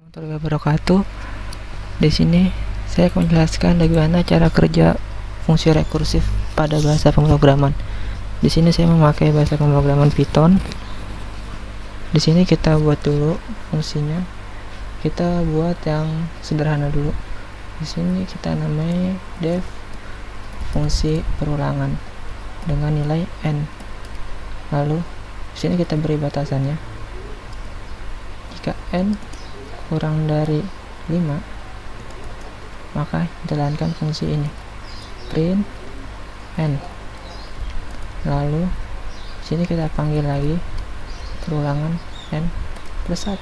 warahmatullahi wabarakatuh. Di sini saya akan menjelaskan bagaimana cara kerja fungsi rekursif pada bahasa pemrograman. Di sini saya memakai bahasa pemrograman Python. Di sini kita buat dulu fungsinya. Kita buat yang sederhana dulu. Di sini kita namai def fungsi perulangan dengan nilai n. Lalu di sini kita beri batasannya. Jika n kurang dari 5, maka jalankan fungsi ini, print n. Lalu sini kita panggil lagi perulangan n plus 1.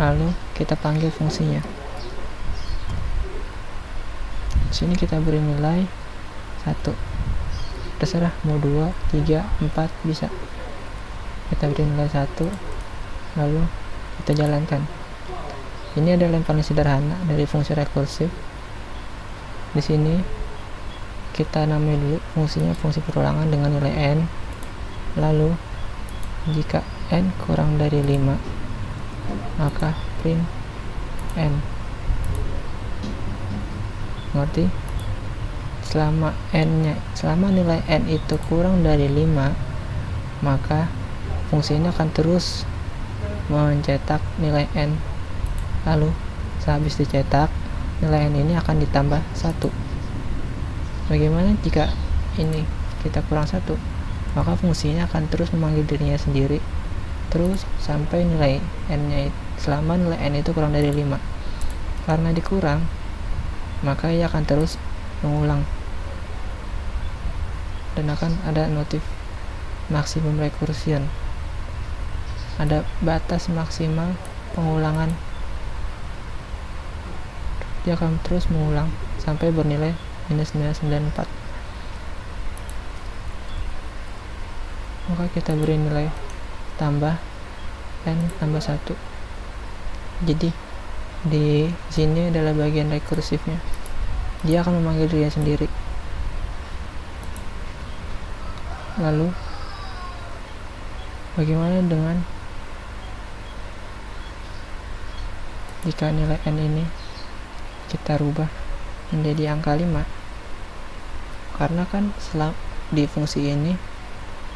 Lalu kita panggil fungsinya. Sini kita beri nilai 1. Terserah mau 2, 3, 4 bisa. Kita beri nilai 1. Lalu kita jalankan. Ini adalah yang paling sederhana dari fungsi rekursif. Di sini kita namai dulu fungsinya fungsi perulangan dengan nilai n. Lalu jika n kurang dari 5, maka print n. Ngerti? Selama nilai n itu kurang dari 5, maka fungsi ini akan terus mencetak nilai n. Lalu sehabis dicetak, nilai n ini akan ditambah 1. Bagaimana jika ini kita kurang 1? Maka fungsinya akan terus memanggil dirinya sendiri terus sampai nilai n-nya selama nilai n itu kurang dari 5. Karena dikurang, maka ia akan terus mengulang dan akan ada notif maksimum recursion. Ada batas maksimal pengulangan. Dia akan terus mengulang sampai bernilai minus 994. Maka kita beri nilai tambah n tambah 1. Jadi di sini adalah bagian rekursifnya. Dia akan memanggil dirinya sendiri. Lalu bagaimana dengan jika nilai n ini kita rubah menjadi angka 5? Karena kan di fungsi ini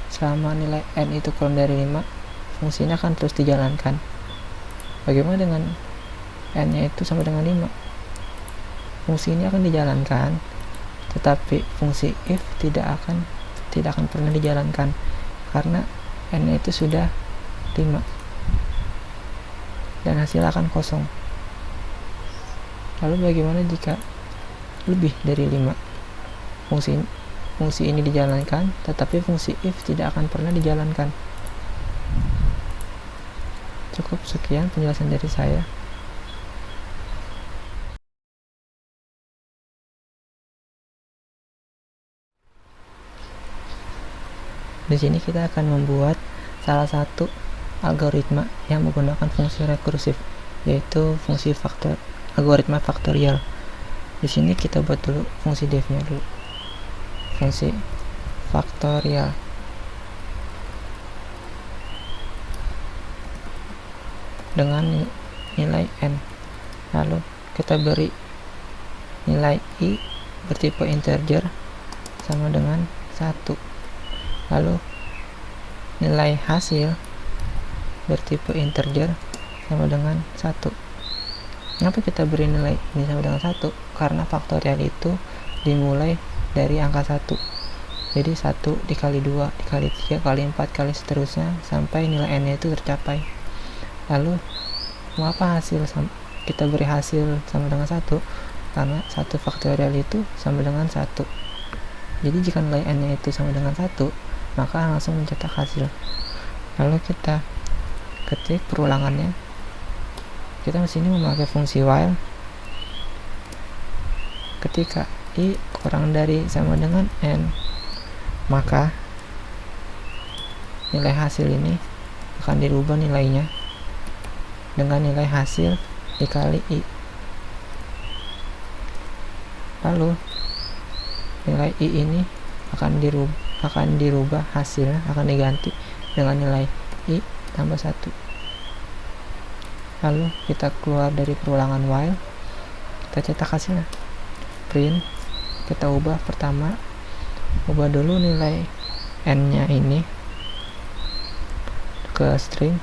selama nilai n itu kurang dari 5, fungsinya akan terus dijalankan. Bagaimana dengan n-nya itu sama dengan 5? Fungsi ini akan dijalankan, tetapi fungsi if tidak akan pernah dijalankan karena n-nya itu sudah 5 dan hasil akan kosong. Lalu bagaimana jika lebih dari 5? Fungsi ini dijalankan, tetapi fungsi if tidak akan pernah dijalankan. Cukup sekian penjelasan dari saya. Di sini kita akan membuat salah satu algoritma yang menggunakan fungsi rekursif, yaitu fungsi algoritma faktorial. Di sini kita buat dulu fungsi def-nya dulu. Fungsi faktorial dengan nilai n. Lalu kita beri nilai i bertipe integer sama dengan 1. Lalu nilai hasil bertipe integer sama dengan 1. Kenapa kita beri nilai ini sama dengan 1? Karena faktorial itu dimulai dari angka 1. Jadi 1 dikali 2 dikali 3 kali 4 kali seterusnya sampai nilai n-nya itu tercapai. Lalu mau apa hasil? Kita beri hasil sama dengan 1 karena 1 faktorial itu sama dengan 1. Jadi jika nilai n-nya itu sama dengan 1, maka langsung mencetak hasil. Lalu kita ketik perulangannya. Kita di sini memakai fungsi while. Ketika i kurang dari sama dengan n, maka nilai hasil ini akan dirubah nilainya dengan nilai hasil dikali i. Lalu nilai i ini akan dirubah hasilnya akan diganti dengan nilai i tambah 1. lalu kita keluar dari perulangan while, kita cetak hasilnya, print, kita ubah pertama, ubah dulu nilai n nya ini ke string,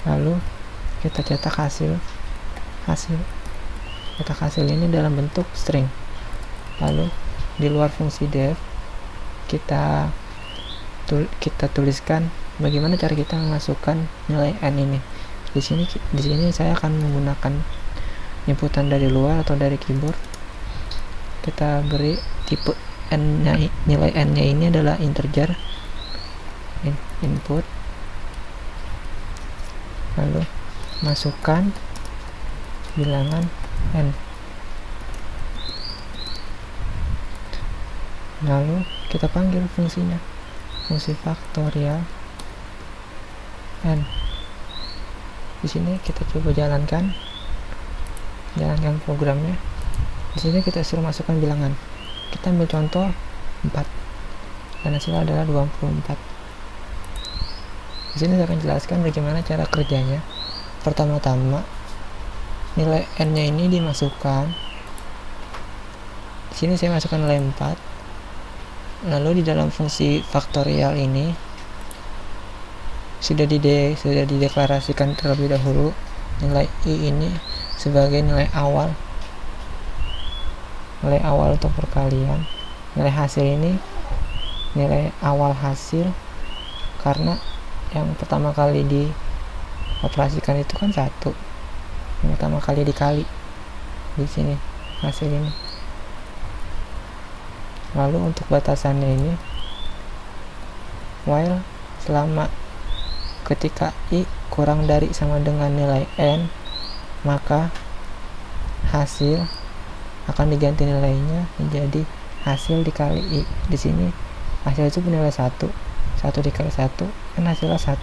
lalu kita cetak hasil cetak hasil ini dalam bentuk string. Lalu di luar fungsi def kita tuliskan bagaimana cara kita memasukkan nilai n ini. Di sini saya akan menggunakan inputan dari luar atau dari keyboard. Kita beri tipe n nya, nilai n nya ini adalah integer, input, lalu masukkan bilangan n, lalu kita panggil fungsinya, fungsi faktorial n. Di sini kita coba jalankan programnya. Di sini kita suruh masukkan bilangan. Kita ambil contoh 4 dan hasilnya adalah 24. Di sini saya akan jelaskan bagaimana cara kerjanya. Pertama-tama nilai n nya ini dimasukkan. Di sini saya masukkan nilai 4. Lalu di dalam fungsi faktorial ini sudah dideklarasikan terlebih dahulu nilai i ini sebagai nilai awal untuk perkalian. Nilai hasil ini nilai awal hasil, karena yang pertama kali dioperasikan itu kan 1, yang pertama kali dikali di sini hasil ini. Lalu untuk batasannya ini while selama ketika i kurang dari sama dengan nilai n, maka hasil akan diganti nilainya menjadi hasil dikali i. Di sini hasil itu bernilai 1 dikali 1 kan hasilnya 1,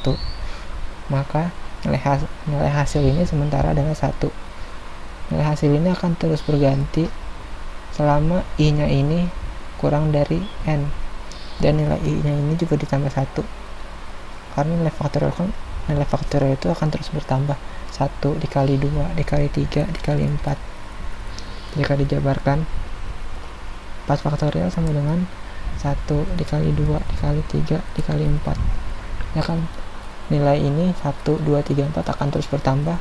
maka nilai hasil ini sementara adalah 1. Nilai hasil ini akan terus berganti selama i nya ini kurang dari n, dan nilai i nya ini juga ditambah 1, karena nilai faktorial itu akan terus bertambah, 1 dikali 2 dikali 3 dikali 4. Jika dijabarkan 4 faktorial sama dengan 1 dikali 2 dikali 3 dikali 4, ya kan nilai ini 1, 2, 3, 4 akan terus bertambah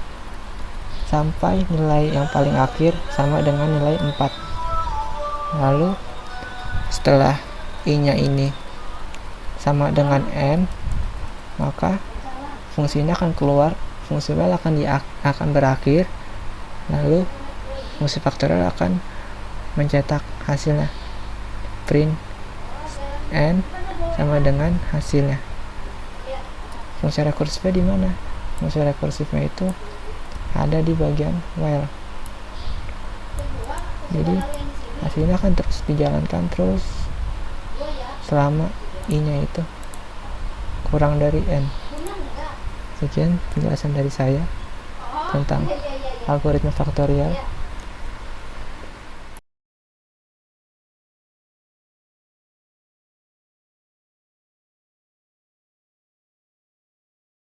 sampai nilai yang paling akhir sama dengan nilai 4. Lalu setelah i nya ini sama dengan n, maka fungsinya akan keluar, fungsi while akan berakhir, lalu fungsi faktorial akan mencetak hasilnya, print n sama dengan hasilnya. Fungsi rekursifnya di mana? Fungsi rekursifnya itu ada di bagian while. Jadi hasilnya akan terus dijalankan terus selama i nya itu kurang dari n. Sekian penjelasan dari saya tentang algoritma faktorial.